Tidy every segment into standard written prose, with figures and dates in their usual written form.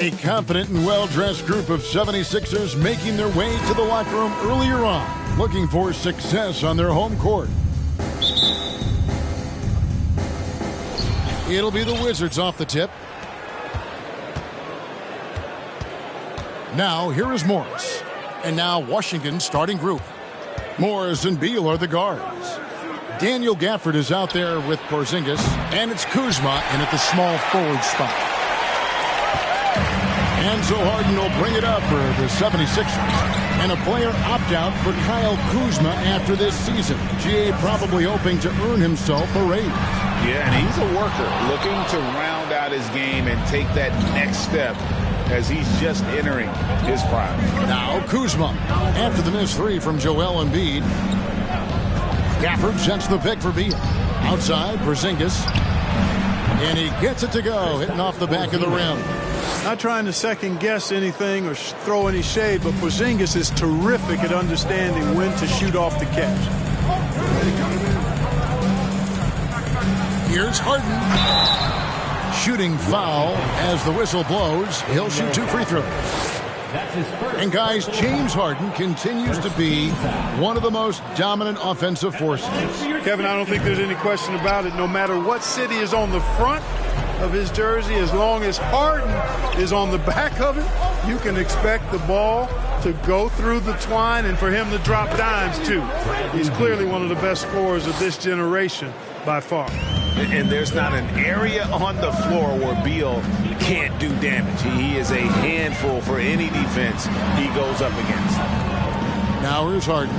A confident and well-dressed group of 76ers making their way to the locker room earlier on, looking for success on their home court. It'll be the Wizards off the tip. Now, here is Morris. And now, Washington's starting group. Morris and Beal are the guards. Daniel Gafford is out there with Porzingis, and it's Kuzma in at the small forward spot. And so Harden will bring it up for the 76ers. And a player opt-out for Kyle Kuzma after this season. GA probably hoping to earn himself a raise. Yeah, and he's a worker looking to round out his game and take that next step as he's just entering his prime. Now Kuzma after the missed three from Joel Embiid. Gafford sets the pick for Beal. Outside, Porzingis. And he gets it to go, hitting off the back of the rim. Not trying to second-guess anything or throw any shade, but Porzingis is terrific at understanding when to shoot off the catch. Here's Harden. Shooting foul as the whistle blows. He'll shoot 2 free throws. And guys, James Harden continues to be one of the most dominant offensive forces. Kevin, I don't think there's any question about it. No matter what city is on the front of his jersey, as long as Harden is on the back of it, you can expect the ball to go through the twine and for him to drop dimes too. He's clearly one of the best scorers of this generation by far. And there's not an area on the floor where Beal can't do damage. He is a handful for any defense he goes up against. Now here's Harden.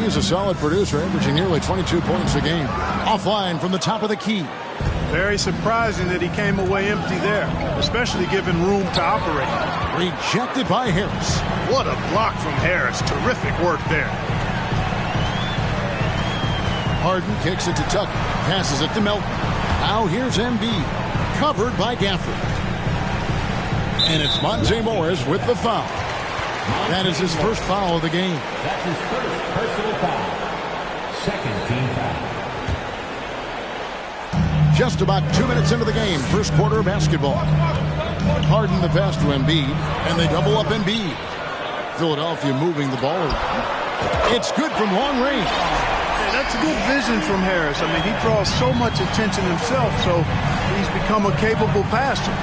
He's a solid producer, averaging nearly 22 points a game. Offline from the top of the key. Very surprising that he came away empty there, especially given room to operate. Rejected by Harris. What a block from Harris. Terrific work there. Harden kicks it to Tucker. Passes it to Melton. Now here's Embiid. Covered by Gafford. And it's Monte Morris with the foul. That is his first foul of the game. That's his first personal foul. Second team foul. Just about 2 minutes into the game. First quarter of basketball. Harden the pass to Embiid. And they double up Embiid. Philadelphia moving the ball around. It's good from long range. That's a good vision from Harris. I mean, he draws so much attention himself, so he's become a capable passer.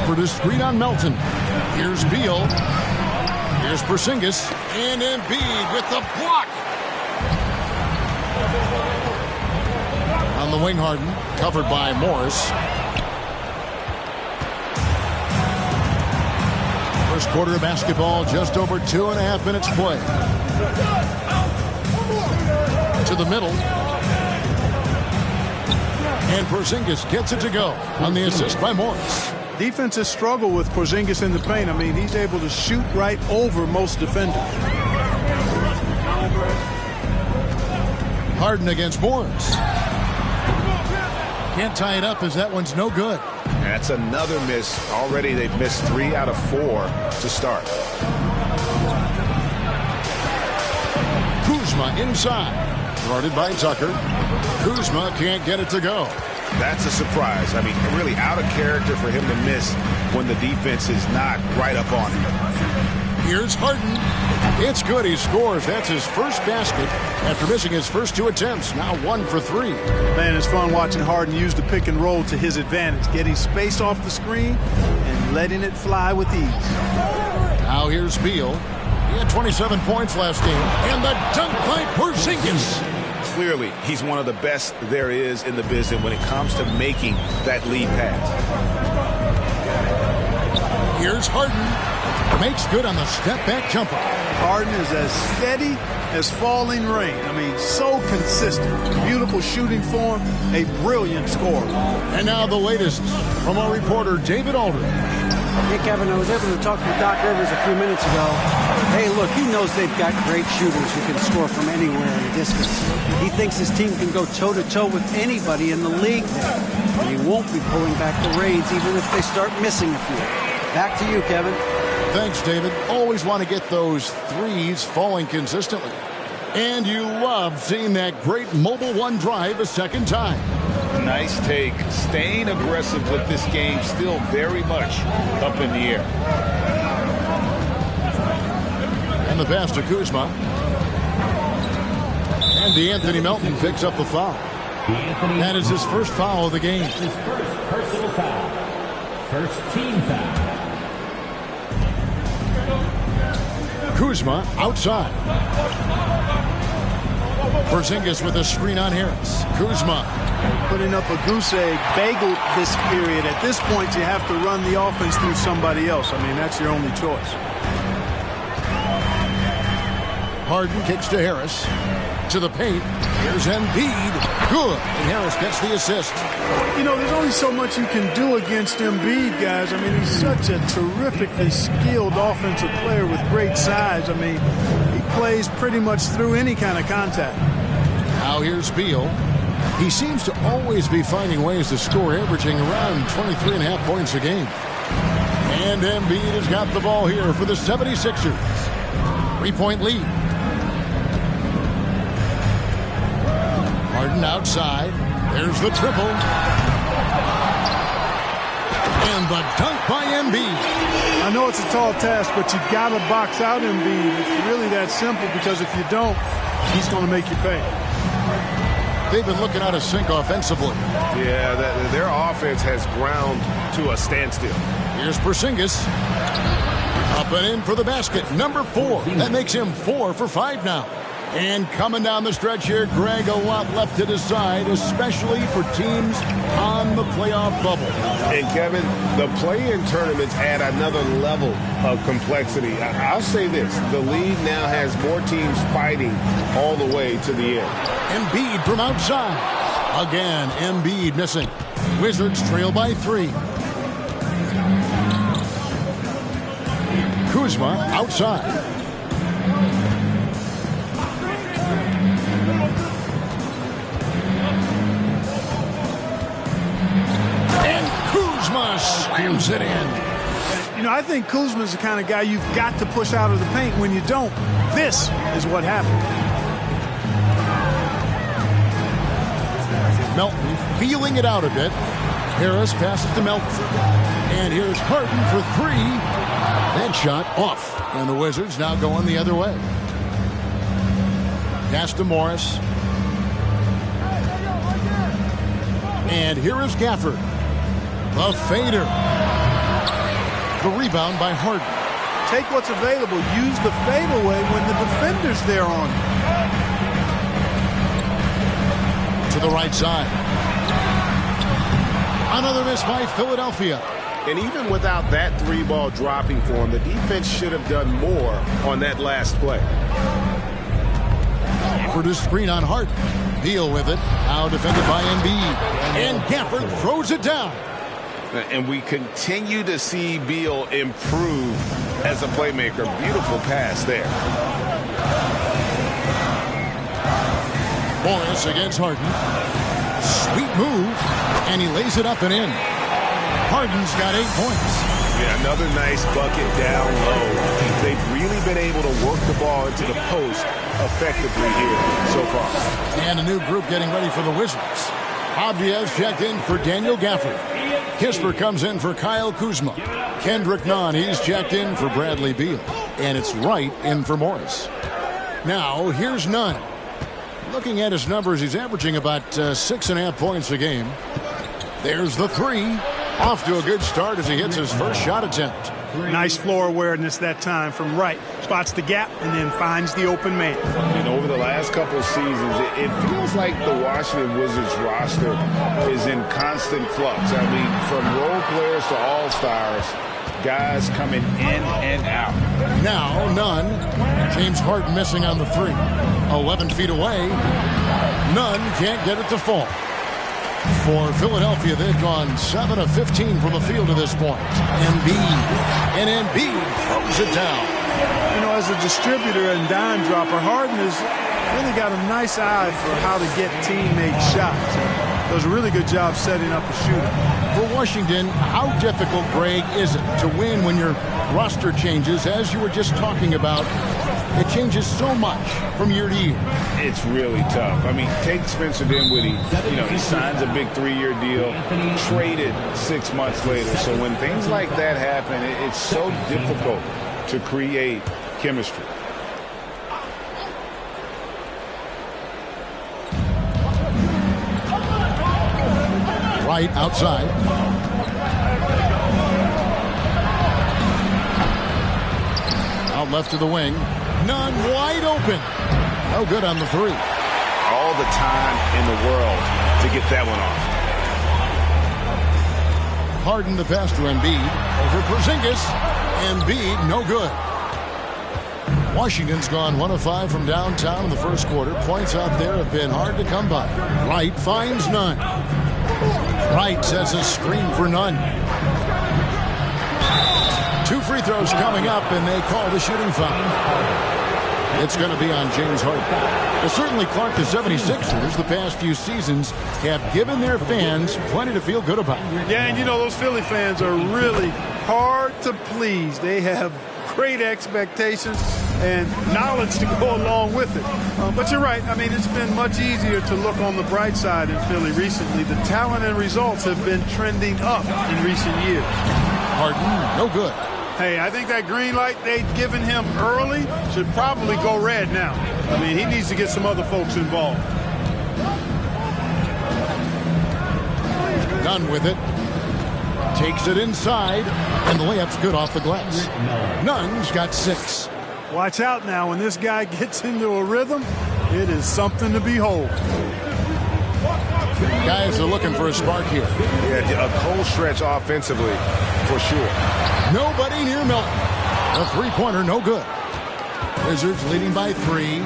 For the screen on Melton. Here's Beal. Here's Porzingis. And Embiid with the block. On the wing, Harden. Covered by Morris. First quarter of basketball, just over 2.5 minutes play. To the middle. And Porzingis gets it to go on the assist by Morris. Defenses struggle with Porzingis in the paint. I mean, he's able to shoot right over most defenders. Harden against Morris. Can't tie it up as that one's no good. That's another miss. Already they've missed 3 out of 4 to start. Kuzma inside. Guarded by Tucker. Kuzma can't get it to go. That's a surprise. I mean, really out of character for him to miss when the defense is not right up on him. Here's Harden. It's good. He scores. That's his first basket after missing his first 2 attempts. Now 1 for 3. Man, it's fun watching Harden use the pick and roll to his advantage, getting space off the screen and letting it fly with ease. Now here's Beal. He had 27 points last game. And the dunk by Porzingis. Clearly, he's one of the best there is in the business when it comes to making that lead pass. Here's Harden. Makes good on the step-back jumper. Harden is as steady as falling rain. I mean, so consistent. Beautiful shooting form, a brilliant scorer. And now the latest from our reporter, David Aldridge. Hey, Kevin, I was able to talk to Doc Rivers a few minutes ago. Hey, look, he knows they've got great shooters who can score from anywhere in the distance. He thinks his team can go toe-to-toe with anybody in the league there. And he won't be pulling back the reins even if they start missing a few. Back to you, Kevin. Thanks, David. Always want to get those threes falling consistently. And you love seeing that great Mobile One drive a second time. Nice take. Staying aggressive with this game, still very much up in the air. And the pass to Kuzma. And DeAnthony Melton picks up the foul. That is his first foul of the game. His first personal foul. First team foul. Kuzma outside. Porzingis with a screen on Harris. Kuzma. Putting up a goose egg bagel this period. At this point, you have to run the offense through somebody else. I mean, that's your only choice. Harden kicks to Harris. To the paint. Here's Embiid. Good. And Harris gets the assist. You know, there's only so much you can do against Embiid, guys. I mean, he's such a terrifically skilled offensive player with great size. I mean, he plays pretty much through any kind of contact. Now here's Beal. He seems to always be finding ways to score, averaging around 23.5 points a game. And Embiid has got the ball here for the 76ers. 3-point lead. Harden outside. There's the triple. And the dunk by Embiid. I know it's a tall task, but you got to box out Embiid. It's really that simple, because if you don't, he's going to make you pay. They've been looking out of sync offensively. Yeah, their offense has ground to a standstill. Here's Porzingis. Up and in for the basket. Number 4. That makes him 4 for 5 now. And coming down the stretch here, Greg, a lot left to decide, especially for teams on the playoff bubble. And, Kevin, the play-in tournaments add another level of complexity. I'll say this. The league now has more teams fighting all the way to the end. Embiid from outside. Again, Embiid missing. Wizards trail by 3. Kuzma outside. Kuzma slams it in. You know, I think Kuzma's the kind of guy you've got to push out of the paint. When you don't, this is what happens. Melton feeling it out a bit. Harris passes to Melton. And here's Harden for 3. That shot off. And the Wizards now going the other way. Pass to Morris. And here is Gafford. The fader. The rebound by Harden. Take what's available. Use the fadeaway when the defender's there on you. To the right side. Another miss by Philadelphia. And even without that 3-ball dropping for him, the defense should have done more on that last play. For the screen on Harden. Beal with it. Now defended by Embiid. And Gafford throws it down. And we continue to see Beal improve as a playmaker. Beautiful pass there. Morris against Harden. Sweet move. And he lays it up and in. Harden's got 8 points. Yeah, another nice bucket down low. They've really been able to work the ball into the post effectively here so far. And a new group getting ready for the Wizards. Abdias checked in for Daniel Gafford. Kisper comes in for Kyle Kuzma. Kendrick Nunn, he's checked in for Bradley Beal. And it's Wright in for Morris. Now, here's Nunn. Looking at his numbers, he's averaging about 6.5 points a game. There's the 3. Off to a good start as he hits his first shot attempt. Nice floor awareness that time from Wright. Spots the gap and then finds the open man. And over the last couple of seasons, it feels like the Washington Wizards roster is in constant flux. I mean, from role players to all-stars, guys coming in and out. Now, Nunn. James Harden missing on the 3. 11 feet away. Nunn can't get it to fall. For Philadelphia, they've gone 7 of 15 from the field to this point. Embiid. And Embiid throws it down. You know, as a distributor and dime dropper, Harden has really got a nice eye for how to get teammate shots. Does a really good job setting up a shooter. For Washington, how difficult, Greg, is it to win when your roster changes, as you were just talking about, It changes so much from year to year. It's really tough. I mean, take Spencer Dinwiddie. You know, he signs a big 3-year deal, traded 6 months later. So when things like that happen, it's so difficult to create chemistry. Right outside. Out left to the wing. Nunn wide open. No good on the three. All the time in the world to get that one off. Harden the pass to Embiid. Over Porzingis. Embiid, no good. Washington's gone 1 of 5 from downtown in the first quarter. Points out there have been hard to come by. Wright finds Nunn. Wright sets a screen for Nunn. 2 free throws coming up, and they call the shooting foul. It's going to be on James Harden. Well, certainly, Clark, the 76ers the past few seasons have given their fans plenty to feel good about. Yeah, and you know, those Philly fans are really hard to please. They have great expectations and knowledge to go along with it. But you're right. I mean, it's been much easier to look on the bright side in Philly recently. The talent and results have been trending up in recent years. Harden, no good. Hey, I think that green light they'd given him early should probably go red now. I mean, he needs to get some other folks involved. Nunn with it. Takes it inside, and the layup's good off the glass. Nunn's got 6. Watch out now. When this guy gets into a rhythm, it is something to behold. Guys are looking for a spark here. Yeah, a cold stretch offensively, for sure. Nobody near Milton. A three-pointer, no good. Wizards leading by 3.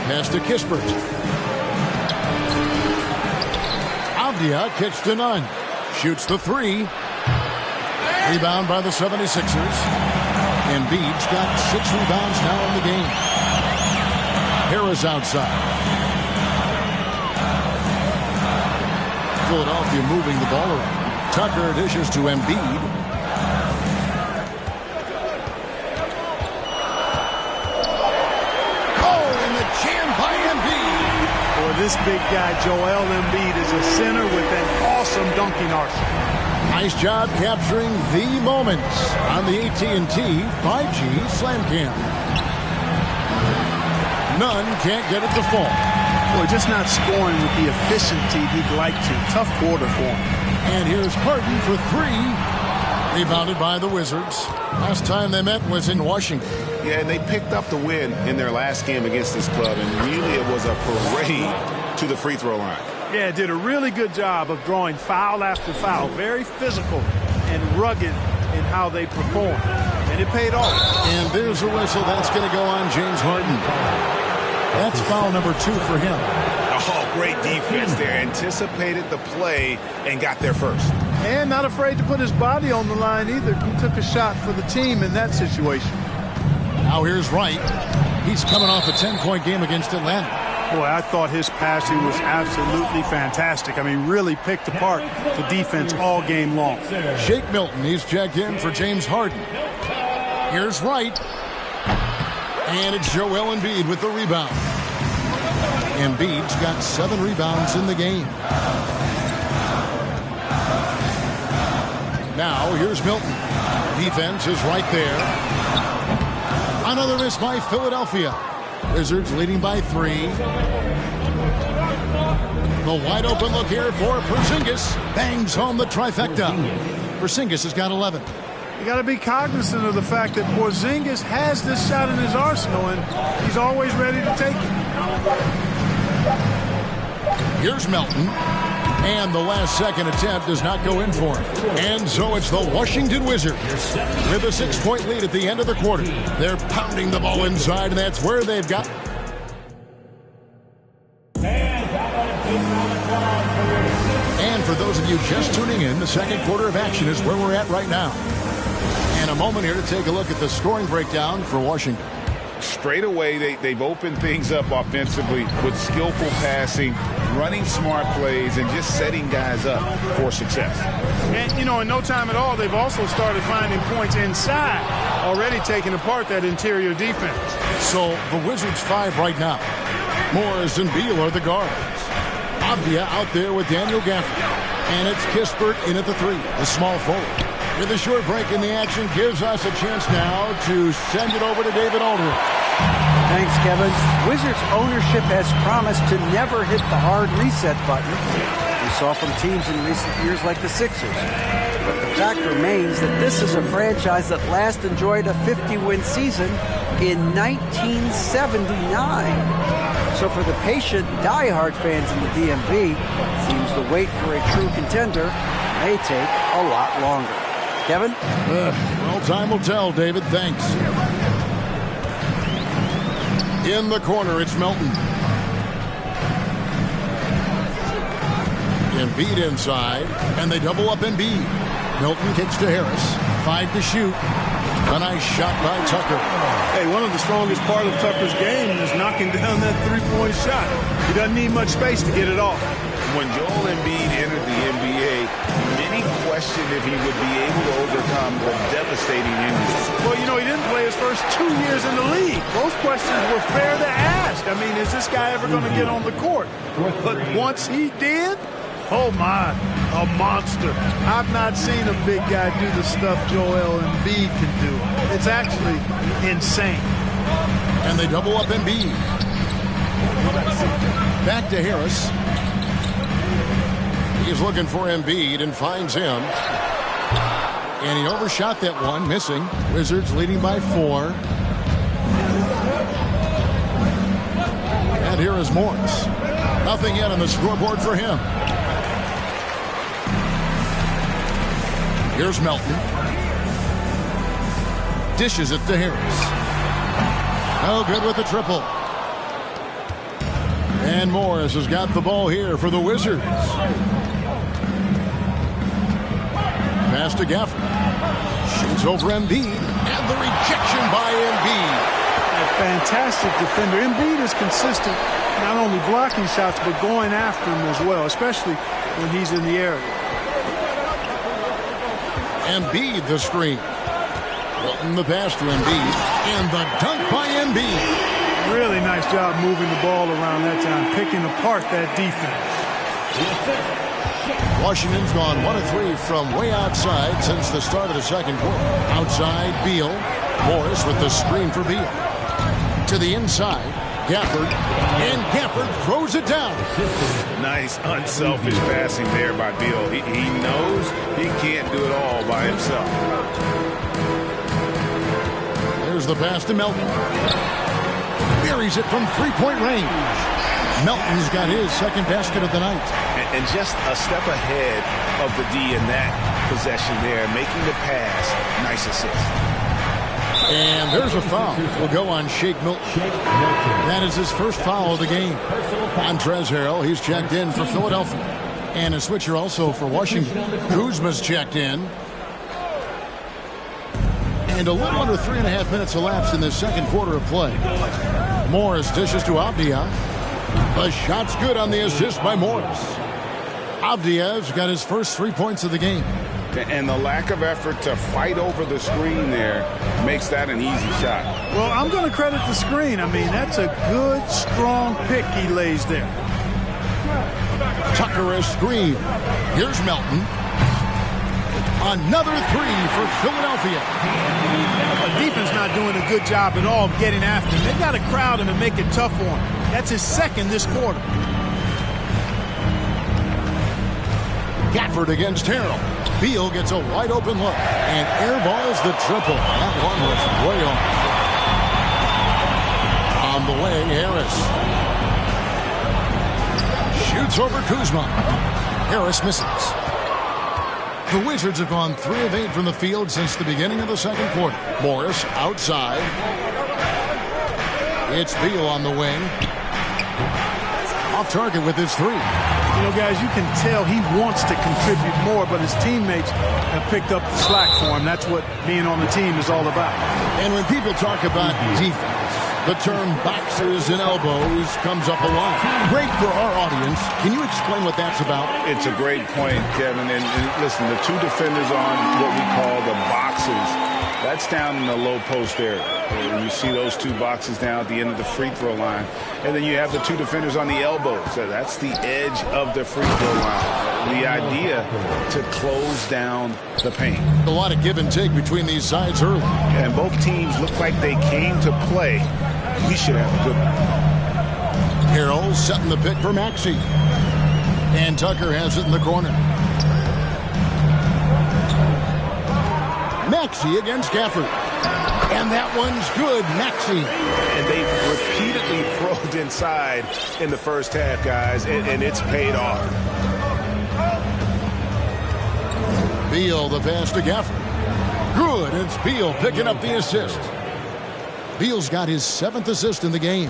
Pass to Kispert. Avdia kicks to Nunn. Shoots the 3. Rebound by the 76ers. Embiid's got 6 rebounds now in the game. Harris outside. Philadelphia moving the ball around. Tucker dishes to Embiid. Oh, and the jam by Embiid. Boy, this big guy, Joel Embiid, is a center with an awesome dunking arsenal. Nice job capturing the moments on the AT&T 5G Slam Cam. Nunn can't get it to fall. Boy, just not scoring with the efficiency he'd like to. Tough quarter for him. And here's Harden for 3. Rebounded by the Wizards. Last time they met was in Washington. Yeah, they picked up the win in their last game against this club, and really it was a parade to the free throw line. Yeah, did a really good job of drawing foul after foul. Very physical and rugged in how they perform. And it paid off. And there's a whistle. That's going to go on James Harden. That's foul number 2 for him. Oh, great defense there. Anticipated the play and got there first. And not afraid to put his body on the line either. He took a shot for the team in that situation. Now here's Wright. He's coming off a 10-point game against Atlanta. Boy, I thought his passing was absolutely fantastic. I mean, really picked apart the defense all game long. Shake Milton, he's checked in for James Harden. Here's Wright. And it's Joel Embiid with the rebound. Embiid's got 7 rebounds in the game. Now, here's Milton. Defense is right there. Another miss by Philadelphia. Wizards leading by 3. The wide open look here for Porzingis. Bangs home the trifecta. Porzingis has got 11. You got to be cognizant of the fact that Porzingis has this shot in his arsenal, and he's always ready to take it. Here's Melton. And the last second attempt does not go in for him. And so it's the Washington Wizards with a 6-point lead at the end of the quarter. They're pounding the ball inside, and that's where they've got. And for those of you just tuning in, the second quarter of action is where we're at right now. And a moment here to take a look at the scoring breakdown for Washington. Straight away, they've opened things up offensively with skillful passing, running smart plays and just setting guys up for success. And, you know, in no time at all, they've also started finding points inside, already taking apart that interior defense. So the Wizards 5 right now. Morris and Beal are the guards. Avdia out there with Daniel Gafford. And it's Kispert in at the 3, the small forward. With a short break in the action, gives us a chance now to send it over to David Aldridge. Thanks, Kevin. Wizards ownership has promised to never hit the hard reset button we saw from teams in recent years like the Sixers. But the fact remains that this is a franchise that last enjoyed a 50-win season in 1979. So for the patient, diehard fans in the DMV, it seems the wait for a true contender may take a lot longer. Kevin? Well, time will tell, David. Thanks. In the corner, it's Melton. Embiid inside, and they double up Embiid. Melton kicks to Harris. 5 to shoot. A nice shot by Tucker. Hey, one of the strongest part of Tucker's game is knocking down that three-point shot. He doesn't need much space to get it off. When Joel Embiid entered the NBA, many questioned if he would be able to overcome the devastating injuries. Well, you know, he didn't play his first 2 years in the league. Those questions were fair to ask. I mean, is this guy ever going to get on the court? But once he did, oh my, a monster. I've not seen a big guy do the stuff Joel Embiid can do. It's actually insane. And they double up Embiid. Back to Harris. He's looking for Embiid and finds him. And he overshot that one, missing. Wizards leading by 4. And here is Morris. Nothing yet on the scoreboard for him. Here's Melton. Dishes it to Harris. Oh, good with the triple. And Morris has got the ball here for the Wizards. Pass to Gafford. Shoots over Embiid. And the rejection by Embiid. A fantastic defender. Embiid is consistent, not only blocking shots, but going after them as well, especially when he's in the area. Embiid the screen. Wilton the pass to Embiid. And the dunk by Embiid. Really nice job moving the ball around that time, picking apart that defense. Washington's gone 1 of 3 from way outside since the start of the second quarter. Outside, Beal. Morris with the screen for Beal. To the inside, Gafford. And Gafford throws it down. Nice, unselfish passing there by Beal. He knows he can't do it all by himself. There's the pass to Melton. Buries it from three-point range. Melton's got his second basket of the night. And just a step ahead of the D in that possession there, making the pass. Nice assist. And there's a foul. Will go on Shake Milton. That is his first foul of the game. Montrezl Harrell, he's checked in for Philadelphia. And a switcher also for Washington. Kuzma's checked in. And a little under 3.5 minutes elapsed in this second quarter of play. Morris dishes to Avdia. The shot's good on the assist by Morris. Avdia's got his first 3 points of the game. And the lack of effort to fight over the screen there makes that an easy shot. Well, I'm going to credit the screen. I mean, that's a good, strong pick he lays there. Tucker a screen. Here's Melton. Another 3 for Philadelphia. The defense not doing a good job at all of getting after him. They've got to crowd him and make it tough for him. That's his second this quarter. Gafford against Harrell. Beal gets a wide open look and airballs the triple. That one was way off. On the way, Harris shoots over Kuzma. Harris misses. The Wizards have gone 3 of 8 from the field since the beginning of the second quarter. Morris outside. It's Beal on the wing. Off target with his 3. You know, guys, you can tell he wants to contribute more, but his teammates have picked up the slack for him. That's what being on the team is all about. And when people talk about defense, The term boxes and elbows comes up a lot. Great for our audience. Can you explain what that's about? It's a great point, Kevin. And listen, the two defenders on what we call the boxes, that's down in the low post area. And you see those two boxes down at the end of the free throw line. And then you have the two defenders on the elbows. So that's the edge of the free throw line. The idea to close down the paint. A lot of give and take between these sides early. And both teams look like they came to play. We should have a good one. Harrell setting the pick for Maxey. And Tucker has it in the corner. Maxey against Gafford. And that one's good, Maxey. And they've repeatedly probed inside in the first half, guys, and it's paid off. Beal, the pass to Gafford. Good, it's Beal picking up the assist. Beal's got his 7th assist in the game.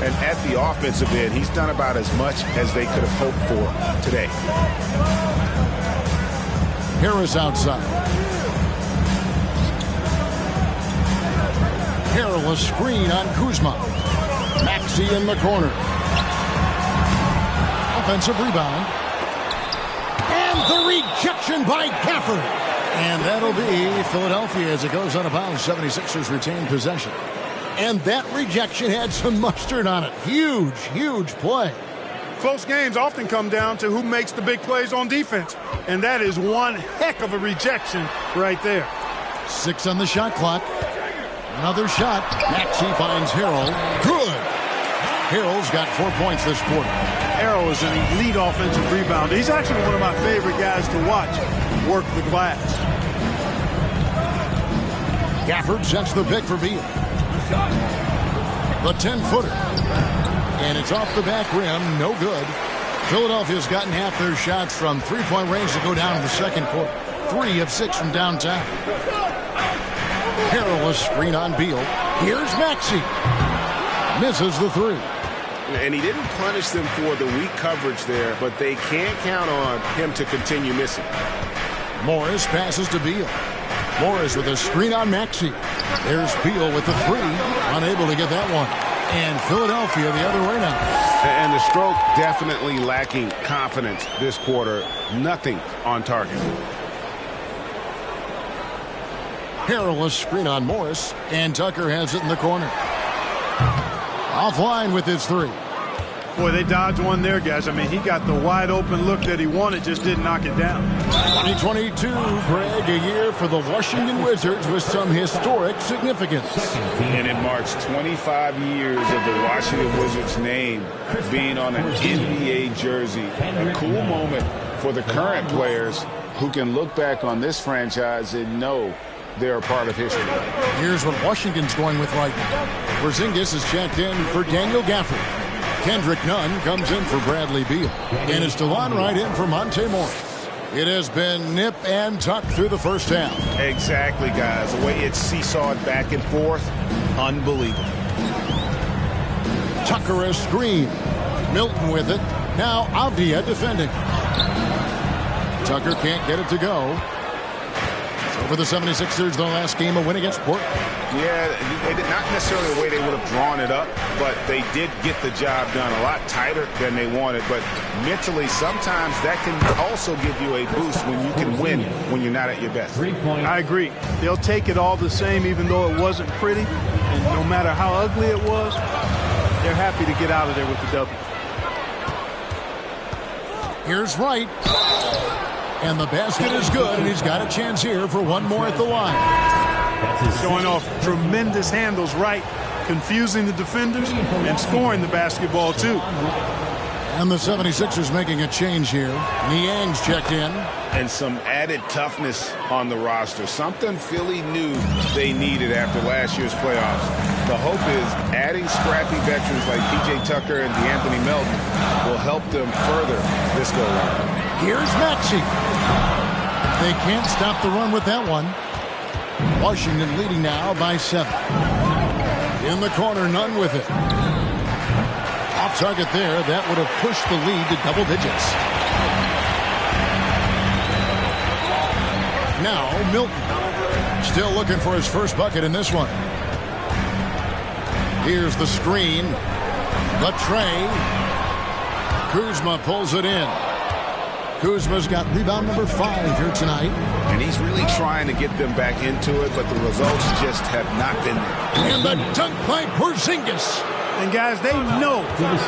And at the offensive end, he's done about as much as they could have hoped for today. Harris outside. Harrell a screen on Kuzma. Maxey in the corner. Offensive rebound. And the rejection by Gafford. And that'll be Philadelphia as it goes out of bounds. 76ers retain possession. And that rejection had some mustard on it. Huge, huge play. Close games often come down to who makes the big plays on defense. And that is one heck of a rejection right there. 6 on the shot clock. Another shot. Maxey finds Harrell. Good. Harrell's got 4 points this quarter. Harrell is an elite offensive rebounder. He's actually one of my favorite guys to watch work the glass. Gafford sets the pick for Beal. The 10-footer. And it's off the back rim. No good. Philadelphia's gotten half their shots from three-point range to go down in the second quarter. 3 of 6 from downtown. Harrell a screen on Beal. Here's Maxey. Misses the 3. And he didn't punish them for the weak coverage there, but they can't count on him to continue missing. Morris passes to Beal. Morris with a screen on Maxey. There's Beal with the 3. Unable to get that one. And Philadelphia the other way now. And the stroke definitely lacking confidence this quarter. Nothing on target. Harrell a screen on Morris. And Tucker has it in the corner. Offline with his 3. Boy, they dodged one there, guys. I mean, he got the wide open look that he wanted, just didn't knock it down. 2022, Greg, a year for the Washington Wizards with some historic significance. And it marks 25 years of the Washington Wizards name being on an NBA jersey. A cool moment for the current players who can look back on this franchise and know they're a part of history. Here's what Washington's going with right now. Porzingis is checked in for Daniel Gafford. Kendrick Nunn comes in for Bradley Beal. And it's DeLon Wright in for Monte Morris. It has been nip and tuck through the first half. Exactly, guys. The way it's seesawed back and forth, unbelievable. Tucker a screen. Milton with it. Now Avdia defending. Tucker can't get it to go. For the 76ers, their last game, a win against Portland. Yeah, not necessarily the way they would have drawn it up, but they did get the job done a lot tighter than they wanted. But mentally, sometimes that can also give you a boost when you can win when you're not at your best. I agree. They'll take it all the same, even though it wasn't pretty. And no matter how ugly it was, they're happy to get out of there with the W. Here's Wright. And the basket is good, and he's got a chance here for one more at the line. Showing off tremendous handles, right, confusing the defenders and scoring the basketball, too. And the 76ers making a change here. Niang's checked in. And some added toughness on the roster. Something Philly knew they needed after last year's playoffs. The hope is adding scrappy veterans like P.J. Tucker and DeAnthony Melton will help them further this go-around. Here's Maxey. They can't stop the run with that one. Washington leading now by 7. In the corner, Nunn with it. Off target there. That would have pushed the lead to double digits. Now Milton. Still looking for his first bucket in this one. Here's the screen. The tray. Kuzma pulls it in. Kuzma's got rebound number 5 here tonight. And he's really trying to get them back into it, but the results just have not been there. And the dunk by Porzingis. And guys, they know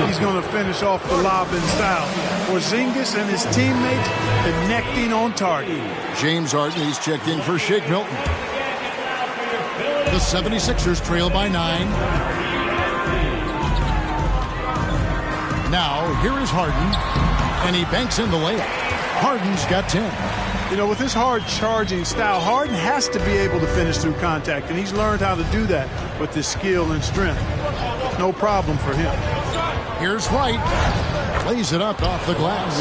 he's going to finish off the lob in style. Porzingis and his teammates connecting on target. James Harden, he's checked in for Shake Milton. The 76ers trail by 9. Now, here is Harden, and he banks in the layup. Harden's got 10. You know, with his hard charging style, Harden has to be able to finish through contact, and he's learned how to do that with his skill and strength. No problem for him. Here's White. Plays it up off the glass.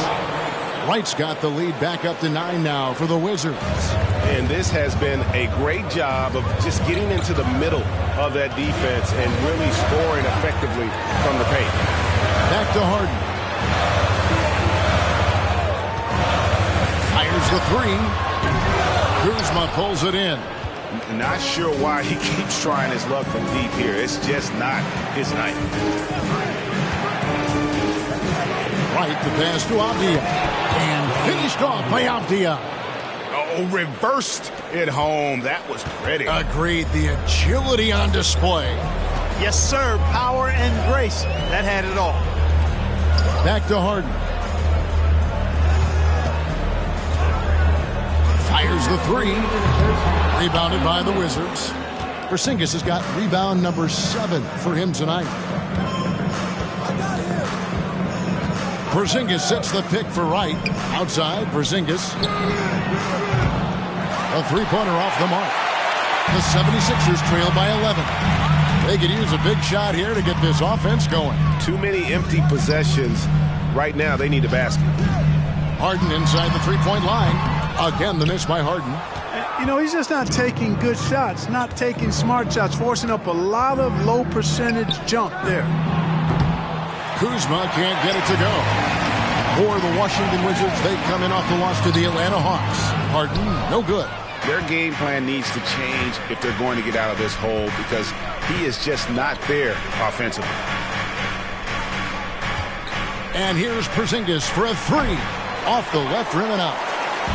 White's got the lead back up to 9 now for the Wizards. And this has been a great job of just getting into the middle of that defense and really scoring effectively from the paint. Back to Harden. Fires the 3. Kuzma pulls it in. Not sure why he keeps trying his luck from deep here. It's just not his night. Right, the pass to Avdia. And finished off by Avdia. Oh, reversed it home. That was pretty. Agreed. The agility on display. Yes, sir. Power and grace. That had it all. Back to Harden. Fires the 3. Rebounded by the Wizards. Porzingis has got rebound number 7 for him tonight. Porzingis sets the pick for Wright. Outside, Porzingis. A three-pointer off the mark. The 76ers trail by 11. They could use a big shot here to get this offense going. Too many empty possessions. Right now, they need a basket. Harden inside the three-point line. Again, the miss by Harden. You know, he's just not taking good shots, not taking smart shots, forcing up a lot of low percentage jump there. Kuzma can't get it to go. For the Washington Wizards, they come in off the loss to the Atlanta Hawks. Harden, no good. Their game plan needs to change if they're going to get out of this hole because he is just not there offensively. And here's Porzingis for a 3. Off the left rim and out.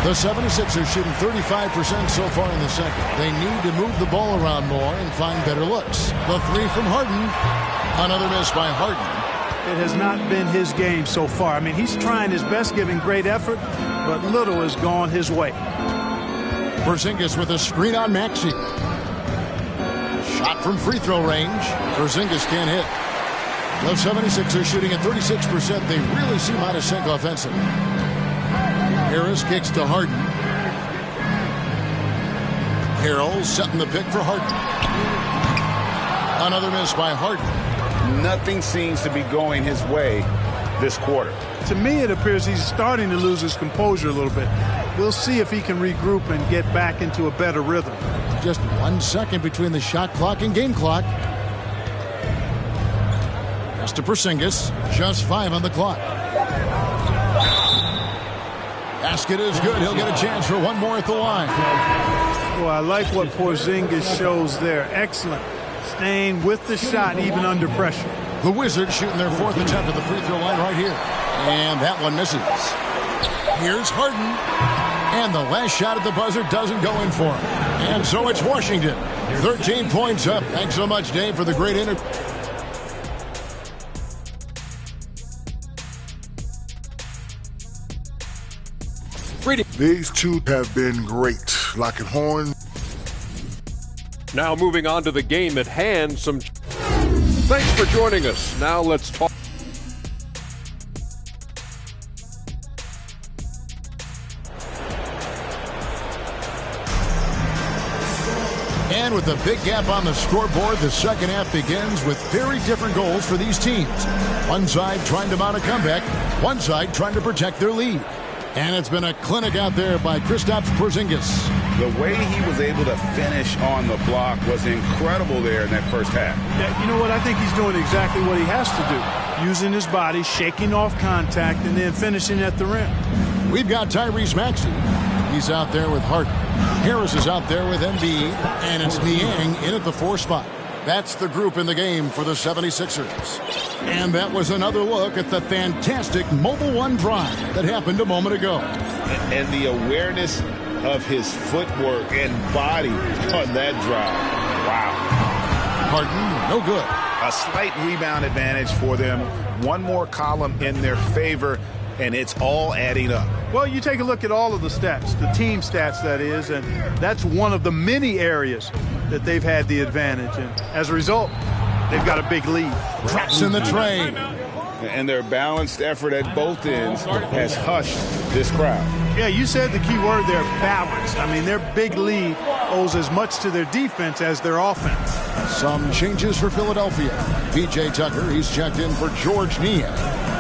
The 76ers shooting 35% so far in the second. They need to move the ball around more and find better looks. The 3 from Harden. Another miss by Harden. It has not been his game so far. I mean, he's trying his best, giving great effort, but little has gone his way. Porzingis with a screen on Maxey. Shot from free throw range. Porzingis can't hit. The 76ers shooting at 36%. They really seem out of sync offensively. Harris kicks to Harden. Harrell setting the pick for Harden. Another miss by Harden. Nothing seems to be going his way this quarter. To me, it appears he's starting to lose his composure a little bit. We'll see if he can regroup and get back into a better rhythm. Just 1 second between the shot clock and game clock. Pass to Porzingis. Just 5 on the clock. Basket is good. He'll get a chance for one more at the line. Well, I like what Porzingis shows there. Excellent. Staying with the shot even under pressure. The Wizards shooting their 4th attempt at the free throw line right here. And that one misses. Here's Harden. And the last shot at the buzzer doesn't go in for him. And so it's Washington. 13 points up. Thanks so much, Dave, for the great interview. These two have been great. Locking horns. Now moving on to the game at hand. Thanks for joining us. Now let's talk. And with a big gap on the scoreboard, the second half begins with very different goals for these teams. One side trying to mount a comeback, one side trying to protect their lead. And it's been a clinic out there by Kristaps Porzingis. The way he was able to finish on the block was incredible there in that first half. Yeah, you know what? I think he's doing exactly what he has to do. Using his body, shaking off contact, and then finishing at the rim. We've got Tyrese Maxey. He's out there with Harden. Harris is out there with Embiid. And it's Niang in at the 4 spot. That's the group in the game for the 76ers. And that was another look at the fantastic Mobile One drive that happened a moment ago. And the awareness of his footwork and body on that drive. Wow. Harden, no good. A slight rebound advantage for them. One more column in their favor, and it's all adding up. Well, you take a look at all of the stats, the team stats, that is, and that's one of the many areas that they've had the advantage. And as a result, they've got a big lead. Drops in the tray. And their balanced effort at both ends has hushed this crowd. Yeah, you said the key word there, balanced. I mean, their big lead owes as much to their defense as their offense. Some changes for Philadelphia. P.J. Tucker, he's checked in for George Niang.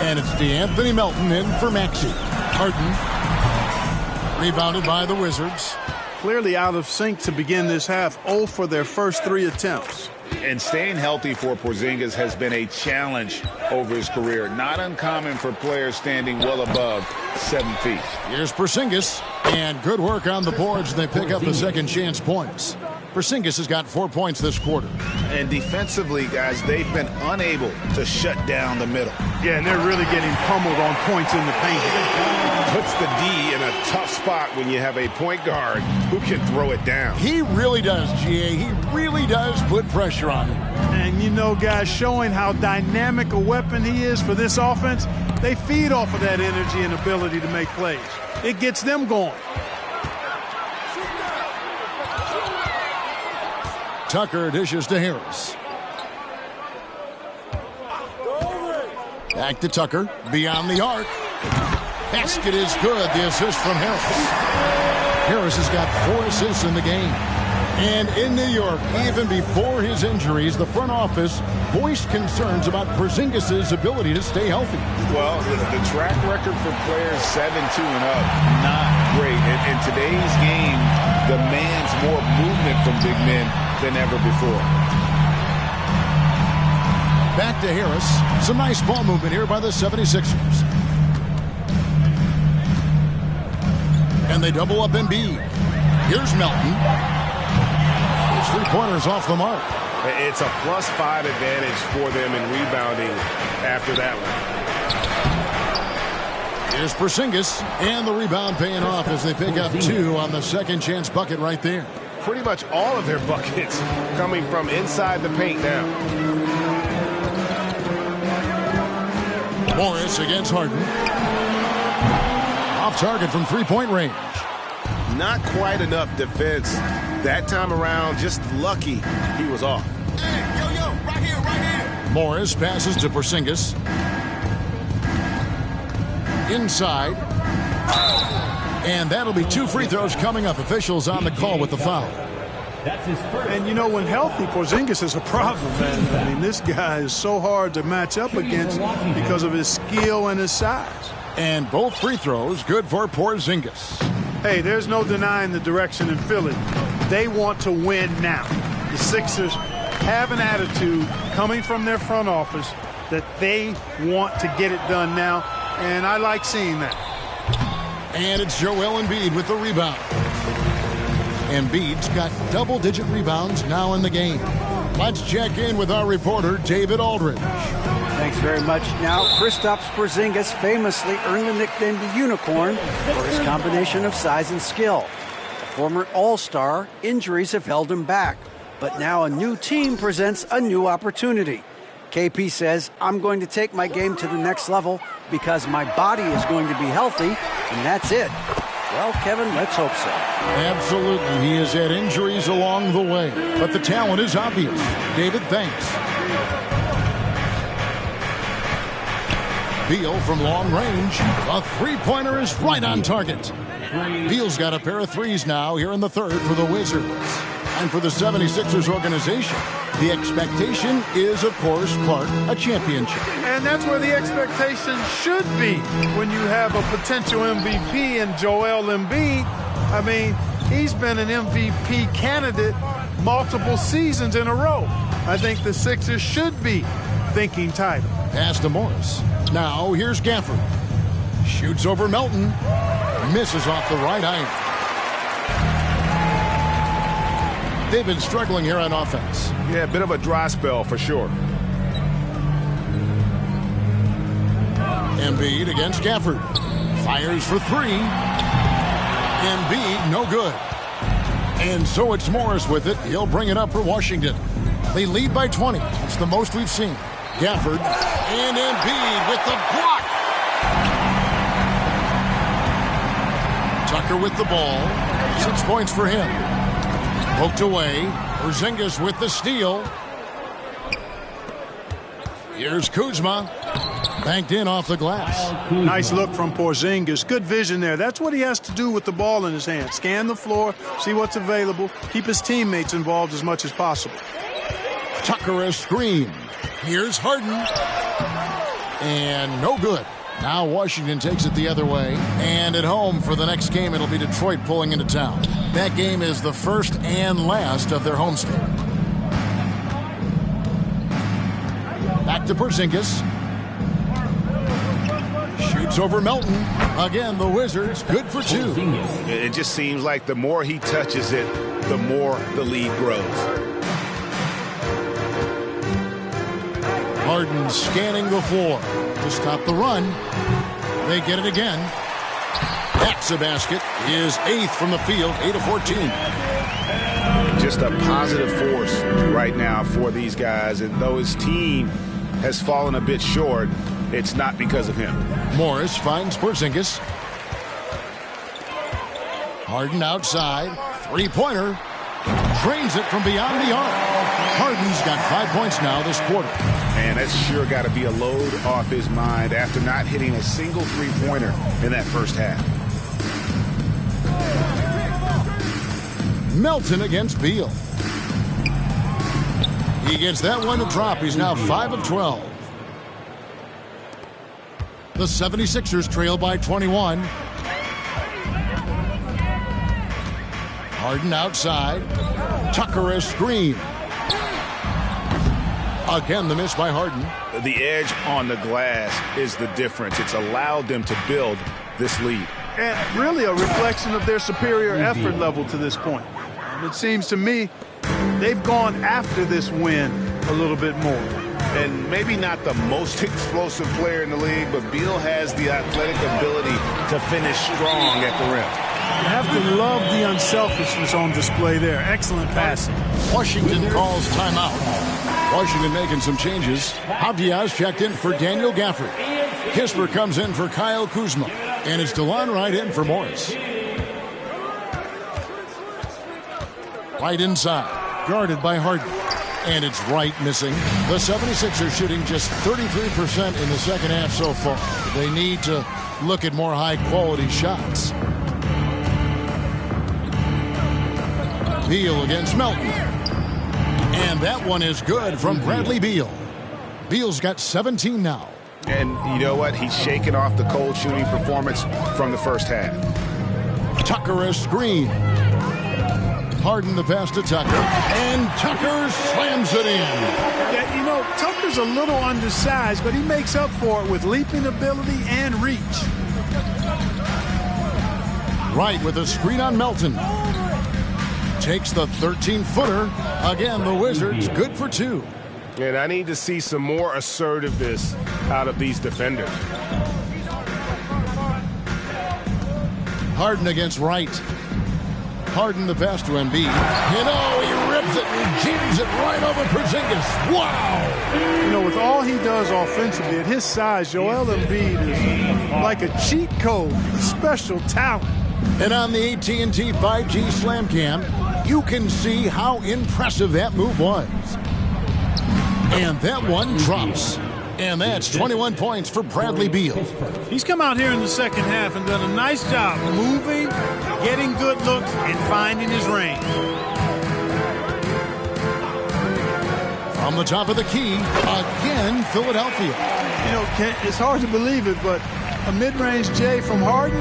And it's DeAnthony Melton in for Maxey. Harden, rebounded by the Wizards. Clearly out of sync to begin this half, 0 for their first 3 attempts. And staying healthy for Porzingis has been a challenge over his career. Not uncommon for players standing well above 7 feet. Here's Porzingis, and good work on the boards. They pick up the second chance points. Porzingis has got 4 points this quarter. And defensively, guys, they've been unable to shut down the middle. Yeah, and they're really getting pummeled on points in the paint. Puts the D in a tough spot when you have a point guard who can throw it down. He really does, GA. He really does put pressure on him. And, you know, guys, showing how dynamic a weapon he is for this offense, they feed off of that energy and ability to make plays. It gets them going. Tucker dishes to Harris. Back to Tucker, beyond the arc. Basket is good, the assist from Harris. Harris has got 4 assists in the game. And in New York, even before his injuries, the front office voiced concerns about Porzingis' ability to stay healthy. Well, the track record for players 7-2 and up, not great. In today's game, demands more movement from big men than ever before. Back to Harris. Some nice ball movement here by the 76ers. And they double up Embiid. Here's Melton. His 3-pointers off the mark. It's a +5 advantage for them in rebounding after that one. Here's Porzingis, and the rebound paying off as they pick up 2 on the second chance bucket right there. Pretty much all of their buckets coming from inside the paint now. Morris against Harden. Off target from 3-point range. Not quite enough defense that time around. Just lucky he was off. Hey, yo, right here, right here. Morris passes to Porzingis. Inside. And that'll be 2 free throws coming up. Officials on the call with the foul. And, you know, when healthy, Porzingis is a problem, man. I mean, this guy is so hard to match up against because of his skill and his size. And both free throws good for Porzingis. Hey, there's no denying the direction in Philly. They want to win now. The Sixers have an attitude coming from their front office that they want to get it done now, and I like seeing that. And it's Joel Embiid with the rebound. Embiid's got double-digit rebounds now in the game. Let's check in with our reporter, David Aldridge. Thanks very much. Now, Kristaps Porzingis famously earned the nickname the Unicorn for his combination of size and skill. A former All-Star, injuries have held him back. But now a new team presents a new opportunity. KP says, I'm going to take my game to the next level because my body is going to be healthy, and that's it. Well, Kevin, let's hope so. Absolutely. He has had injuries along the way, but the talent is obvious. David, thanks. Beal from long range. A 3-pointer is right on target. Beal's got a pair of threes now here in the third for the Wizards. And for the 76ers organization, the expectation is, of course, Clark, a championship. And that's where the expectation should be when you have a potential MVP in Joel Embiid. I mean, he's been an MVP candidate multiple seasons in a row. I think the Sixers should be thinking title. Pass to Morris. Now here's Gafford. Shoots over Melton. Misses off the right iron. They've been struggling here on offense. Yeah, a bit of a dry spell for sure. Embiid against Gafford. Fires for three. Embiid, no good. And so it's Morris with it. He'll bring it up for Washington. They lead by 20. It's the most we've seen. Gafford and Embiid with the block. Tucker with the ball. 6 points for him. Poked away. Porzingis with the steal. Here's Kuzma. Banked in off the glass. Nice look from Porzingis. Good vision there. That's what he has to do with the ball in his hand. Scan the floor, see what's available, keep his teammates involved as much as possible. Tucker a screen. Here's Harden. And no good. Now Washington takes it the other way. And at home for the next game, it'll be Detroit pulling into town. That game is the first and last of their homestand. Back to Porzingis. Shoots over Melton. Again, the Wizards good for two. It just seems like the more he touches it, the more the lead grows. Harden scanning the floor to stop the run. They get it again. That's a basket. Is 8th from the field, 8 of 14. Just a positive force right now for these guys. And though his team has fallen a bit short, it's not because of him. Morris finds Porzingis. Harden outside. Three-pointer. Drains it from beyond the arc. Harden's got 5 points now this quarter. And that's sure got to be a load off his mind after not hitting a single three-pointer in that first half. Melton against Beal. He gets that one to drop. He's now 5 of 12. The 76ers trail by 21. Harden outside. Tucker a screen. Again, the miss by Harden. The edge on the glass is the difference. It's allowed them to build this lead. And really a reflection of their superior effort level to this point. And it seems to me they've gone after this win a little bit more. And maybe not the most explosive player in the league, but Beal has the athletic ability to finish strong at the rim. You have to love the unselfishness on display there. Excellent passing. Washington calls timeout. Washington making some changes. Diaz checked in for Daniel Gafford. Kisper comes in for Kyle Kuzma. And it's DeLon Wright in for Morris. Right inside. Guarded by Harden. And it's Wright missing. The 76ers shooting just 33% in the second half so far. They need to look at more high-quality shots. Beal against Melton. And that one is good from Bradley Beal. Beal's got 17 now. And you know what? He's shaking off the cold shooting performance from the first half. Tucker a screen. Harden the pass to Tucker. And Tucker slams it in. Yeah, you know, Tucker's a little undersized, but he makes up for it with leaping ability and reach. Wright with a screen on Melton. Takes the 13-footer. Again, the Wizards good for two. And I need to see some more assertiveness out of these defenders. Harden against Wright. Harden the pass to Embiid. You know, he rips it and jams it right over Porzingis. Wow! You know, with all he does offensively, at his size, Joel Embiid is like a cheat code, a special talent. And on the AT&T 5G Slam Cam, you can see how impressive that move was. And that one drops. And that's 21 points for Bradley Beal. He's come out here in the second half and done a nice job moving, getting good looks, and finding his range. From the top of the key, again, Philadelphia. You know, it's hard to believe it, but a mid-range J from Harden,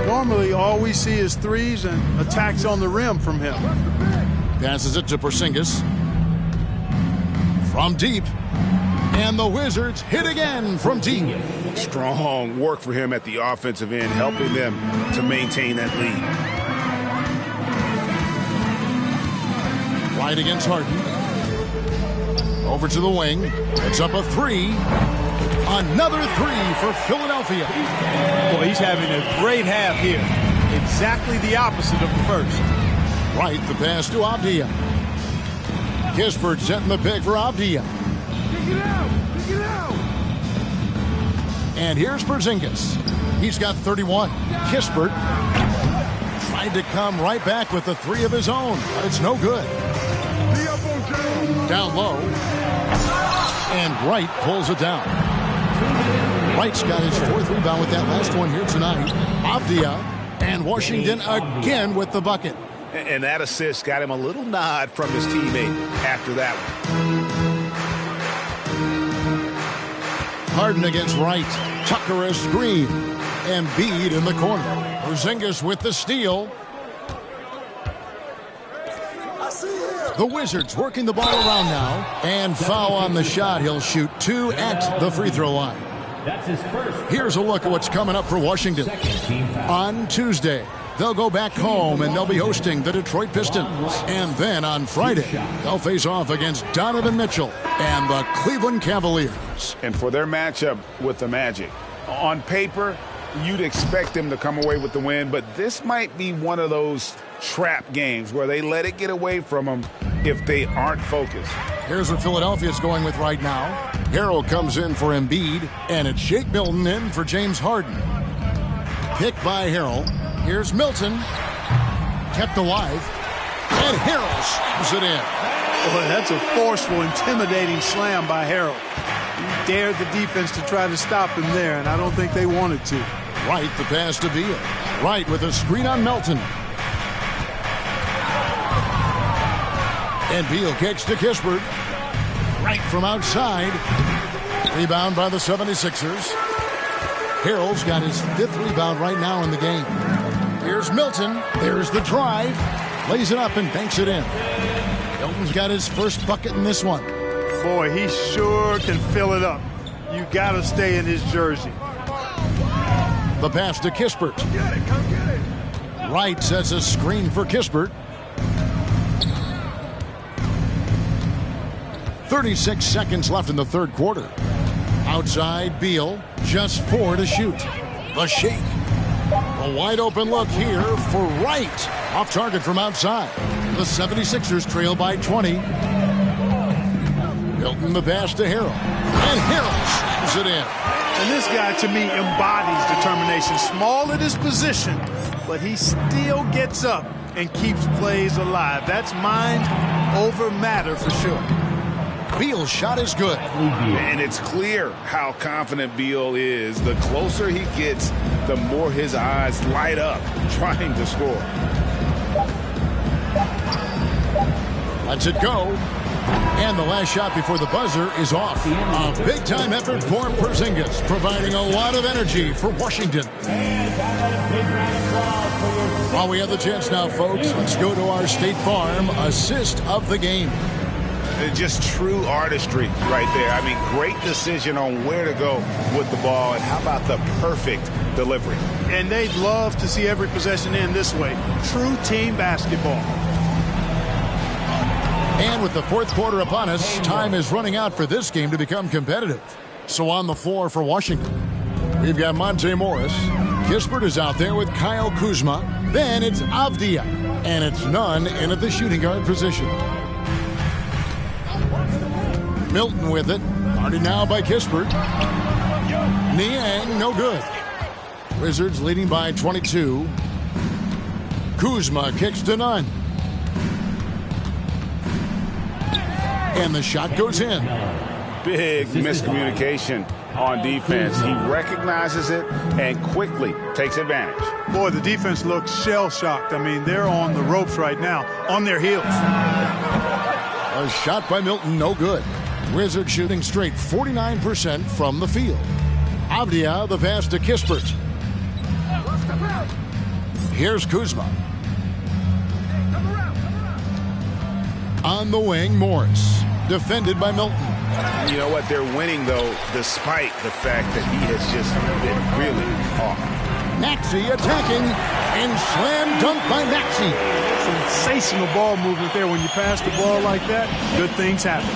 normally all we see is threes and attacks on the rim from him. Passes it to Porzingis. From deep. And the Wizards hit again from deep. Strong work for him at the offensive end, helping them to maintain that lead. Right against Harden. Over to the wing. It's up a three. Another three for Philadelphia. Boy, he's having a great half here. Exactly the opposite of the first. Right, the pass to Avdia. Kispert setting the pick for Avdia. And here's Porzingis. He's got 31. Kispert tried to come right back with the three of his own, but it's no good. Down low. And Wright pulls it down. Wright's got his fourth rebound with that last one here tonight. Avdia and Washington again with the bucket. And that assist got him a little nod from his teammate after that one. Harden against Wright. Tucker a screen. Embiid in the corner. Porzingis with the steal. The Wizards working the ball around now. And foul on the shot. He'll shoot two at the free throw line. Here's a look at what's coming up for Washington. On Tuesday, they'll go back home and they'll be hosting the Detroit Pistons. And then on Friday, they'll face off against Donovan Mitchell and the Cleveland Cavaliers. And for their matchup with the Magic, on paper, you'd expect them to come away with the win, but this might be one of those trap games where they let it get away from them if they aren't focused. Here's what Philadelphia's going with right now. Harrell comes in for Embiid, and it's Shake Milton in for James Harden. Picked by Harrell. Here's Milton. Kept alive. And Harrell slams it in. Boy, that's a forceful, intimidating slam by Harrell. He dared the defense to try to stop him there, and I don't think they wanted to. Wright, the pass to Beal. Wright with a screen on Melton. And Beal kicks to Kispert. Right from outside. Rebound by the 76ers. Harrell's got his fifth rebound right now in the game. Here's Milton. There's the drive. Lays it up and banks it in. Milton's got his first bucket in this one. Boy, he sure can fill it up. You got to stay in his jersey. The pass to Kispert. Come get it. Wright sets a screen for Kispert. 36 seconds left in the third quarter. Outside, Beal, just 4 to shoot. The shake. A wide open look here for Wright. Off target from outside. The 76ers trail by 20. Milton the pass to Harrell. And Harrell slams it in. And this guy, to me, embodies determination. Small at his position, but he still gets up and keeps plays alive. That's mind over matter for sure. Beal's shot is good. And it's clear how confident Beal is. The closer he gets, the more his eyes light up trying to score. Lets it go. And the last shot before the buzzer is off. A big-time effort for Porzingis, providing a lot of energy for Washington. While we have the chance now, folks, let's go to our State Farm assist of the game. Just true artistry right there. I mean, great decision on where to go with the ball, and how about the perfect delivery? And they'd love to see every possession end this way. True team basketball. And with the fourth quarter upon us, time is running out for this game to become competitive. So on the floor for Washington, we've got Monte Morris. Kispert is out there with Kyle Kuzma. Then it's Avdia. And it's Nunn in at the shooting guard position. Milton with it. Guarded now by Kispert. Niang, no good. Wizards leading by 22. Kuzma kicks to Nunn. And the shot goes in. Big miscommunication on defense. He recognizes it and quickly takes advantage. Boy, the defense looks shell-shocked. I mean, they're on the ropes right now, on their heels. A shot by Milton, no good. Wizards shooting straight 49% from the field. Avdia, the pass to Kispert. Here's Kuzma. On the wing, Morris. Defended by Milton. You know what? They're winning, though, despite the fact that he has just been really off. Maxey attacking, and slam dunk by Maxey. Sensational ball movement there. When you pass the ball like that, good things happen.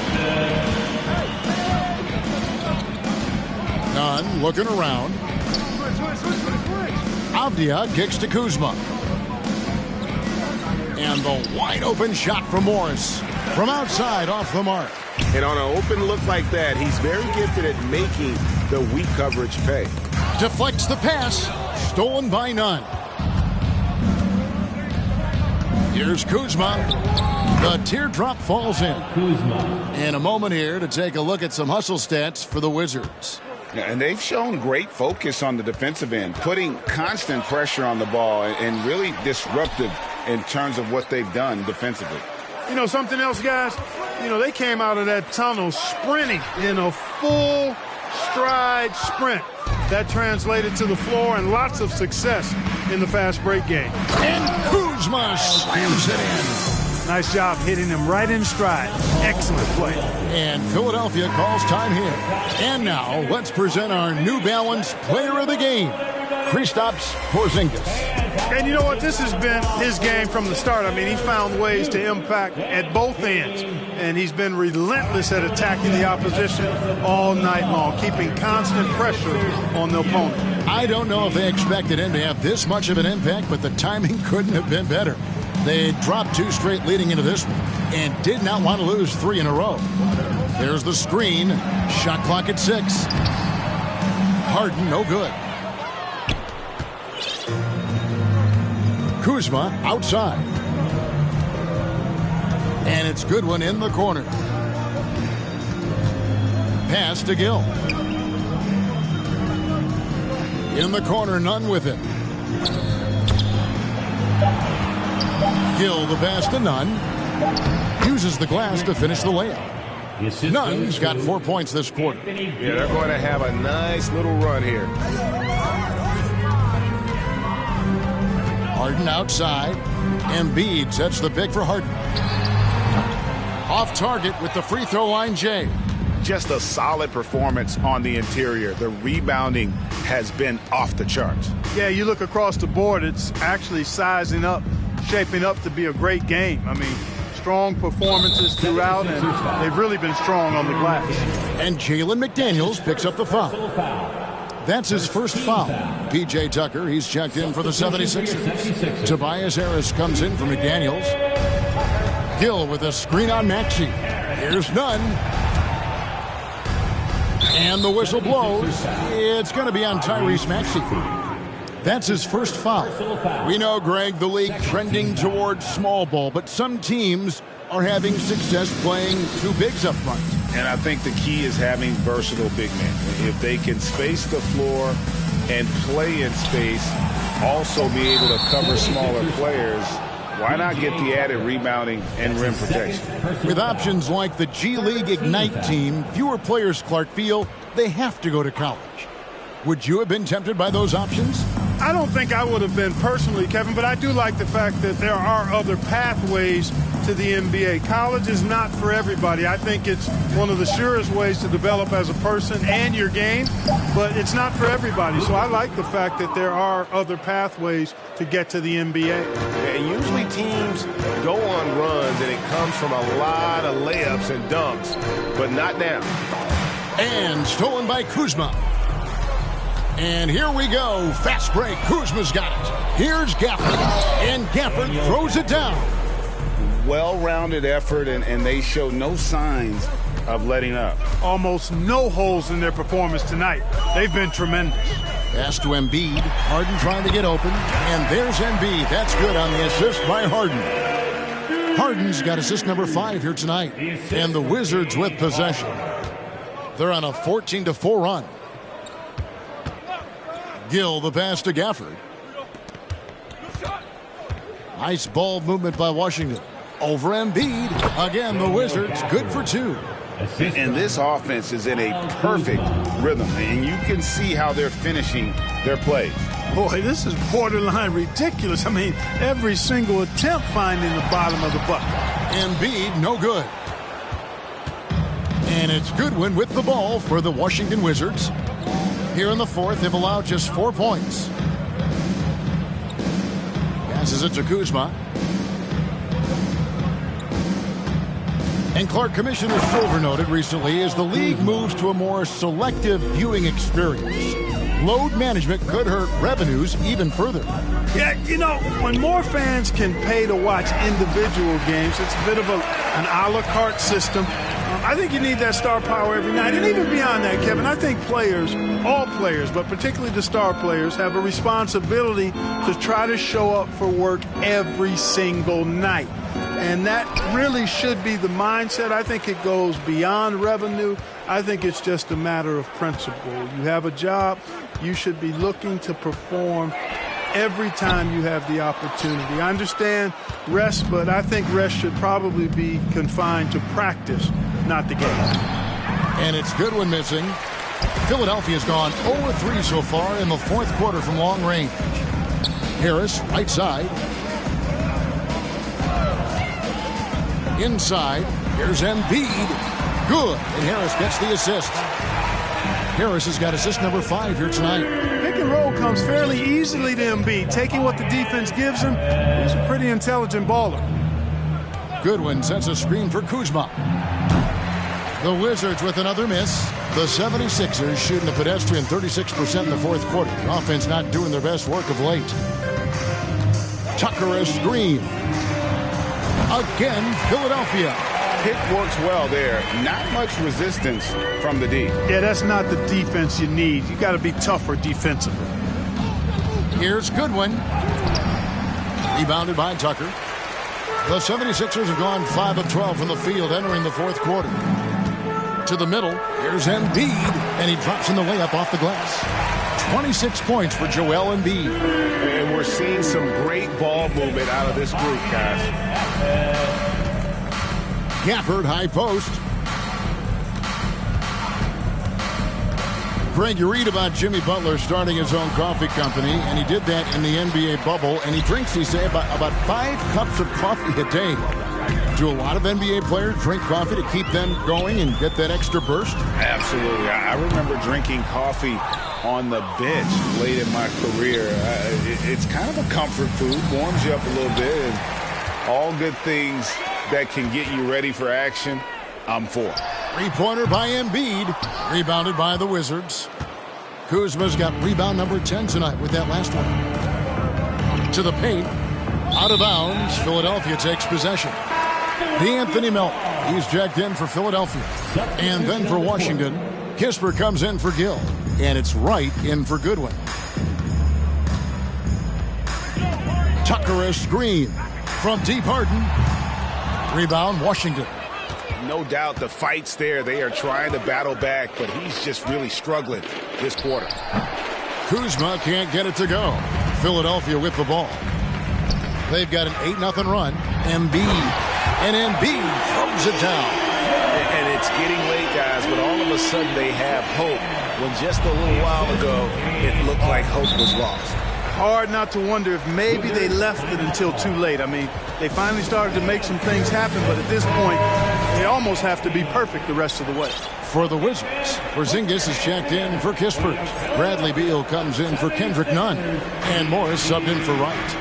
Nunn looking around. Avdia kicks to Kuzma. And the wide open shot from Morris. From outside, off the mark. And on an open look like that, he's very gifted at making the weak coverage pay. Deflects the pass. Stolen by Nunn. Here's Kuzma. The teardrop falls in. And a moment here to take a look at some hustle stats for the Wizards. And they've shown great focus on the defensive end, putting constant pressure on the ball and really disruptive in terms of what they've done defensively. You know, something else, guys? You know, they came out of that tunnel sprinting in a full stride sprint. That translated to the floor and lots of success in the fast break game. And Kuzma slams it in. Nice job hitting him right in stride. Excellent play. And Philadelphia calls time here. And now, let's present our New Balance Player of the Game, Kristaps Porzingis. And you know what? This has been his game from the start. I mean, he found ways to impact at both ends. And he's been relentless at attacking the opposition all night long, keeping constant pressure on the opponent. I don't know if they expected him to have this much of an impact, but the timing couldn't have been better. They dropped 2 straight leading into this one and did not want to lose 3 in a row. There's the screen. Shot clock at 6. Harden, no good. Kuzma outside. And it's Goodwin in the corner. Pass to Gill. In the corner, Nunn with it. Gill the pass to Nunn. Uses the glass to finish the layup. Nunn's got 4 points this quarter. Yeah, they're going to have a nice little run here. Harden outside. Embiid sets the pick for Harden. Off target with the free throw line, Jay. Just a solid performance on the interior. The rebounding has been off the charts. Yeah, you look across the board, it's actually sizing up, shaping up to be a great game. I mean, strong performances throughout, and they've really been strong on the glass. And Jalen McDaniels picks up the foul. That's his first foul. P.J. Tucker, he's checked in for the 76ers. Tobias Harris comes in for McDaniels. Gill with a screen on Maxey. Here's Nunn. And the whistle blows. It's going to be on Tyrese Maxey. That's his first foul. We know, Greg, the league trending towards small ball, but some teams are having success playing 2 bigs up front. And I think the key is having versatile big men. If they can space the floor and play in space, also be able to cover smaller players, why not get the added rebounding and rim protection? With options like the G League Ignite team, fewer players, Clark, feel they have to go to college. Would you have been tempted by those options? I don't think I would have been personally, Kevin, but I do like the fact that there are other pathways to the NBA. College is not for everybody. I think it's one of the surest ways to develop as a person and your game, but it's not for everybody. So I like the fact that there are other pathways to get to the NBA. And usually teams go on runs, and it comes from a lot of layups and dunks, but not now. And stolen by Kuzma. And here we go. Fast break. Kuzma's got it. Here's Gafford. And Gafford throws it down. Well-rounded effort, and they show no signs of letting up. Almost no holes in their performance tonight. They've been tremendous. Pass to Embiid. Harden trying to get open. And there's Embiid. That's good on the assist by Harden. Harden's got assist number 5 here tonight. And the Wizards with possession. They're on a 14-4 run. Gill the pass to Gafford. Nice ball movement by Washington. Over Embiid. Again, the Wizards good for 2. And this offense is in a perfect rhythm, and you can see how they're finishing their plays. Boy, this is borderline ridiculous. I mean, every single attempt finding the bottom of the bucket. Embiid, no good. And it's Goodwin with the ball for the Washington Wizards. Here in the fourth, they've allowed just 4 points. Passes it to Kuzma. And Clark, Commissioner Silver noted recently as the league moves to a more selective viewing experience, load management could hurt revenues even further. Yeah, you know, when more fans can pay to watch individual games, it's a bit of an a la carte system. I think you need that star power every night. And even beyond that, Kevin, I think players, all players, but particularly the star players, have a responsibility to try to show up for work every single night. And that really should be the mindset. I think it goes beyond revenue. I think it's just a matter of principle. You have a job, you should be looking to perform every time you have the opportunity. I understand rest, but I think rest should probably be confined to practice, not the game. And it's Goodwin missing. Philadelphia's gone 0-3 so far in the fourth quarter from long range. Harris, right side. Inside, here's Embiid. Good, and Harris gets the assist. Harris has got assist number 5 here tonight. Pick and roll comes fairly easily to Embiid, taking what the defense gives him. He's a pretty intelligent baller. Goodwin sets a screen for Kuzma. The Wizards with another miss. The 76ers shooting a pedestrian 36% in the fourth quarter. The offense not doing their best work of late. Tucker a screen. Again, Philadelphia. Pick works well there. Not much resistance from the D. Yeah, that's not the defense you need. You got to be tougher defensively. Here's Goodwin. Rebounded by Tucker. The 76ers have gone 5 of 12 from the field entering the fourth quarter. To the middle, here's Embiid, and he drops in the layup off the glass. 26 points for Joel Embiid. And we're seeing some great ball movement out of this group, guys. Gafford, high post. Greg, you read about Jimmy Butler starting his own coffee company, and he did that in the NBA bubble, and he drinks, he said, about 5 cups of coffee a day. Do a lot of NBA players drink coffee to keep them going and get that extra burst? Absolutely. I remember drinking coffee on the bench late in my career. It's kind of a comfort food, warms you up a little bit, and all good things that can get you ready for action, I'm for. Three-pointer by Embiid, rebounded by the Wizards. Kuzma's got rebound number 10 tonight with that last one. To the paint, out of bounds, Philadelphia takes possession. D'Anthony Melton, he's jacked in for Philadelphia. And then for Washington, Kisper comes in for Gill. And it's Wright in for Goodwin. Tucker a screen from deep Harden. Rebound, Washington. No doubt the fight's there. They are trying to battle back, but he's just really struggling this quarter. Kuzma can't get it to go. Philadelphia with the ball. They've got an 8-0 run. Embiid. And Embiid throws it down. And it's getting late, guys, but all of a sudden they have hope when just a little while ago it looked like hope was lost. Hard not to wonder if maybe they left it until too late. I mean, they finally started to make some things happen, but at this point, they almost have to be perfect the rest of the way. For the Wizards, Porzingis is checked in for Kispert. Bradley Beal comes in for Kendrick Nunn. And Morris subbed in for Wright.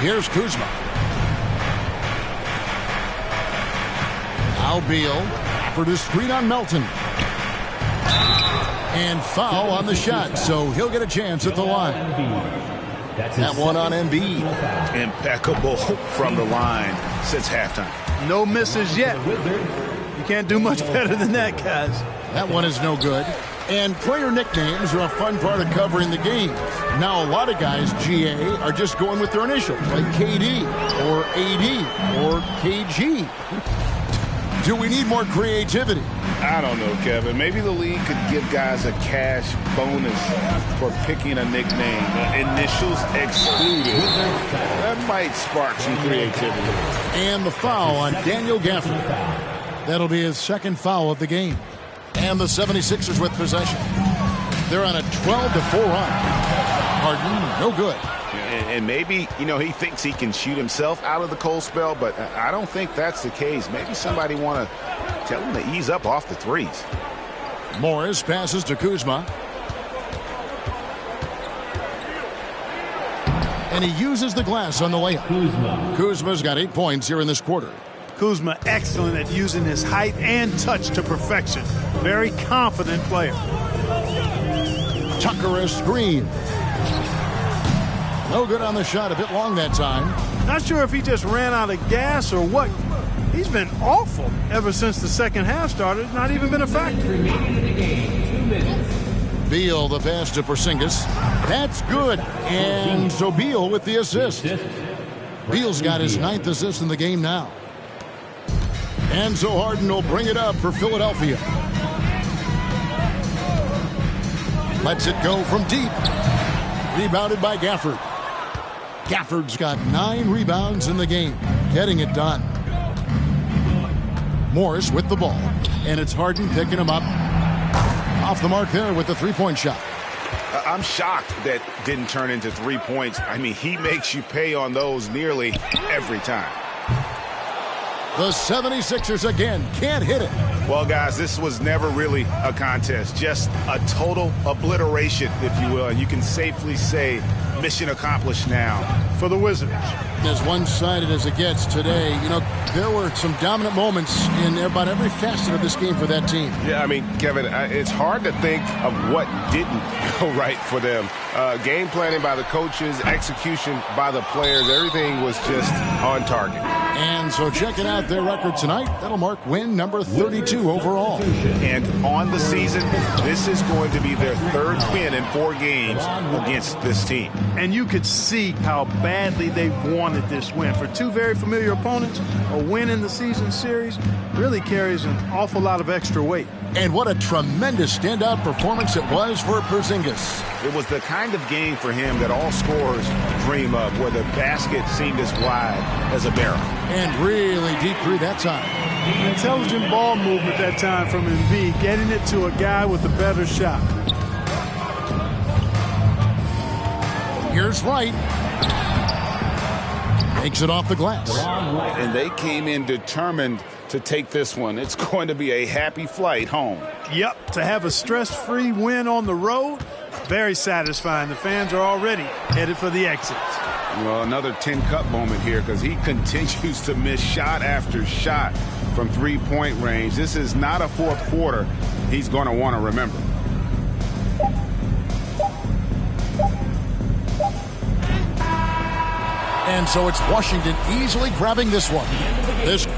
Here's Kuzma. Now Beal for the screen on Melton. And foul on the shot, so he'll get a chance at the line. That one on Embiid. Impeccable from the line since halftime. No misses yet. You can't do much better than that, guys. That one is no good. And player nicknames are a fun part of covering the game. Now a lot of guys, GA, are just going with their initials, like KD or AD or KG. Do we need more creativity? I don't know, Kevin. Maybe the league could give guys a cash bonus for picking a nickname. Initials excluded. That might spark some creativity. And the foul on Daniel Gafford. That'll be his second foul of the game. And the 76ers with possession. They're on a 12-4 run. Harden, no good. And maybe, you know, he thinks he can shoot himself out of the cold spell, but I don't think that's the case. Maybe somebody want to tell him to ease up off the threes. Morris passes to Kuzma. And he uses the glass on the layup. Kuzma's got 8 points here in this quarter. Kuzma excellent at using his height and touch to perfection. Very confident player. Tucker a screen. No good on the shot. A bit long that time. Not sure if he just ran out of gas or what. He's been awful ever since the second half started. Not even been a factor. Beal the pass to Porzingis. That's good. And so Beal with the assist. Beal's got his 9th assist in the game now. And so Harden will bring it up for Philadelphia. Lets it go from deep. Rebounded by Gafford. Gafford's got 9 rebounds in the game. Getting it done. Morris with the ball. And it's Harden picking him up. Off the mark there with the 3-point shot. I'm shocked that didn't turn into 3 points. I mean, he makes you pay on those nearly every time. The 76ers again can't hit it. Well, guys, this was never really a contest. Just a total obliteration, if you will. And you can safely say mission accomplished now for the Wizards. As one-sided as it gets today, you know, there were some dominant moments in about every facet of this game for that team. Yeah, I mean, Kevin, it's hard to think of what didn't go right for them. Game planning by the coaches, execution by the players, everything was just on target. And so checking out their record tonight, that'll mark win number 32 overall. And on the season, this is going to be their 3rd win in 4 games against this team. And you could see how badly they wanted this win. For 2 very familiar opponents, a win in the season series really carries an awful lot of extra weight. And what a tremendous standout performance it was for Porzingis. It was the kind of game for him that all scorers dream of, where the basket seemed as wide as a barrel. And really deep through that time. Intelligent ball movement that time from Embiid, getting it to a guy with a better shot. Here's Wright. Takes it off the glass. And they came in determined to take this one. It's going to be a happy flight home. Yep, to have a stress-free win on the road, very satisfying. The fans are already headed for the exits. Well, another 10-cup moment here, because he continues to miss shot after shot from 3-point range. This is not a 4th quarter he's going to want to remember. And so it's Washington easily grabbing this one.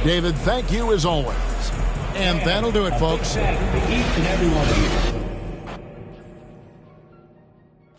David, thank you as always. And that'll do it, folks. Each and every one of you.